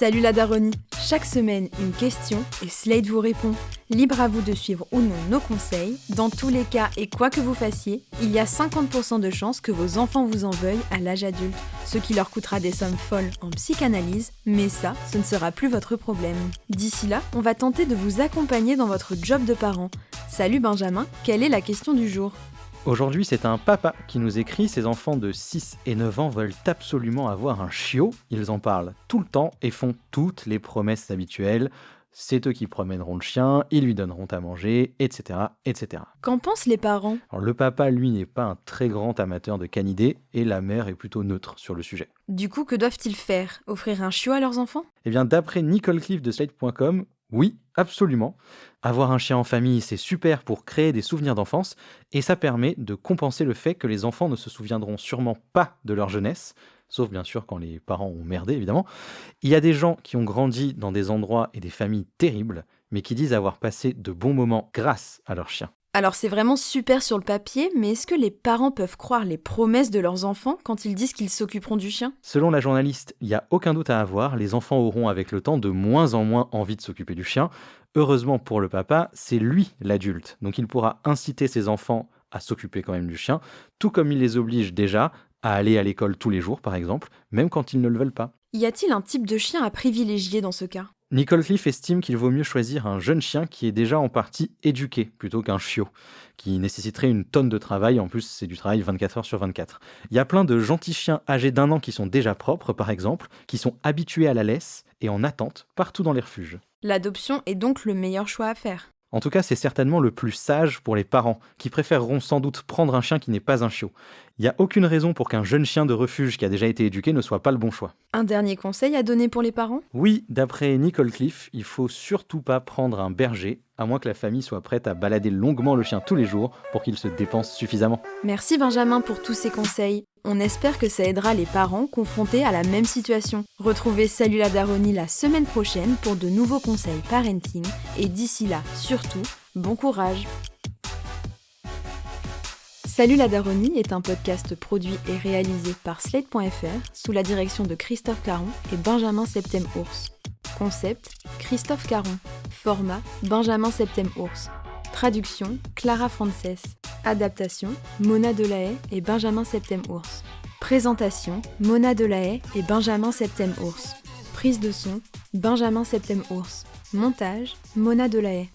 Salut la daronnie. Chaque semaine, une question et Slate vous répond. Libre à vous de suivre ou non nos conseils. Dans tous les cas et quoi que vous fassiez, il y a 50% de chances que vos enfants vous en veuillent à l'âge adulte, ce qui leur coûtera des sommes folles en psychanalyse, mais ça, ce ne sera plus votre problème. D'ici là, on va tenter de vous accompagner dans votre job de parent. Salut Benjamin, quelle est la question du jour ? Aujourd'hui, c'est un papa qui nous écrit. Ses enfants de 6 et 9 ans veulent absolument avoir un chiot. Ils en parlent tout le temps et font toutes les promesses habituelles. C'est eux qui promèneront le chien, ils lui donneront à manger, etc. etc. Qu'en pensent les parents ? Alors, le papa, lui, n'est pas un très grand amateur de canidés et la mère est plutôt neutre sur le sujet. Du coup, que doivent-ils faire ? Offrir un chiot à leurs enfants ? Eh bien, d'après Nicole Cliff de Slate.com, oui, absolument. Avoir un chien en famille, c'est super pour créer des souvenirs d'enfance et ça permet de compenser le fait que les enfants ne se souviendront sûrement pas de leur jeunesse, sauf bien sûr quand les parents ont merdé, évidemment. Il y a des gens qui ont grandi dans des endroits et des familles terribles, mais qui disent avoir passé de bons moments grâce à leur chien. Alors c'est vraiment super sur le papier, mais est-ce que les parents peuvent croire les promesses de leurs enfants quand ils disent qu'ils s'occuperont du chien ? Selon la journaliste, il n'y a aucun doute à avoir, les enfants auront avec le temps de moins en moins envie de s'occuper du chien. Heureusement pour le papa, c'est lui l'adulte, donc il pourra inciter ses enfants à s'occuper quand même du chien, tout comme il les oblige déjà à aller à l'école tous les jours par exemple, même quand ils ne le veulent pas. Y a-t-il un type de chien à privilégier dans ce cas ? Nicole Cliff estime qu'il vaut mieux choisir un jeune chien qui est déjà en partie éduqué plutôt qu'un chiot, qui nécessiterait une tonne de travail, en plus c'est du travail 24 heures sur 24. Il y a plein de gentils chiens âgés d'1 an qui sont déjà propres par exemple, qui sont habitués à la laisse et en attente partout dans les refuges. L'adoption est donc le meilleur choix à faire. En tout cas, c'est certainement le plus sage pour les parents, qui préféreront sans doute prendre un chien qui n'est pas un chiot. Il n'y a aucune raison pour qu'un jeune chien de refuge qui a déjà été éduqué ne soit pas le bon choix. Un dernier conseil à donner pour les parents ? Oui, d'après Nicole Cliff, il faut surtout pas prendre un berger, à moins que la famille soit prête à balader longuement le chien tous les jours pour qu'il se dépense suffisamment. Merci Benjamin pour tous ces conseils. On espère que ça aidera les parents confrontés à la même situation. Retrouvez Salut la daronnie la semaine prochaine pour de nouveaux conseils parenting. Et d'ici là, surtout, bon courage. Salut la daronnie est un podcast produit et réalisé par Slate.fr sous la direction de Christophe Caron et Benjamin Septem-Ours. Concept, Christophe Caron. Format, Benjamin Septem-Ours. Traduction, Clara Frances. Adaptation, Mona Delahaye et Benjamin Septem-Ours. Présentation, Mona Delahaye et Benjamin Septem-Ours. Prise de son, Benjamin Septem-Ours. Montage, Mona Delahaye.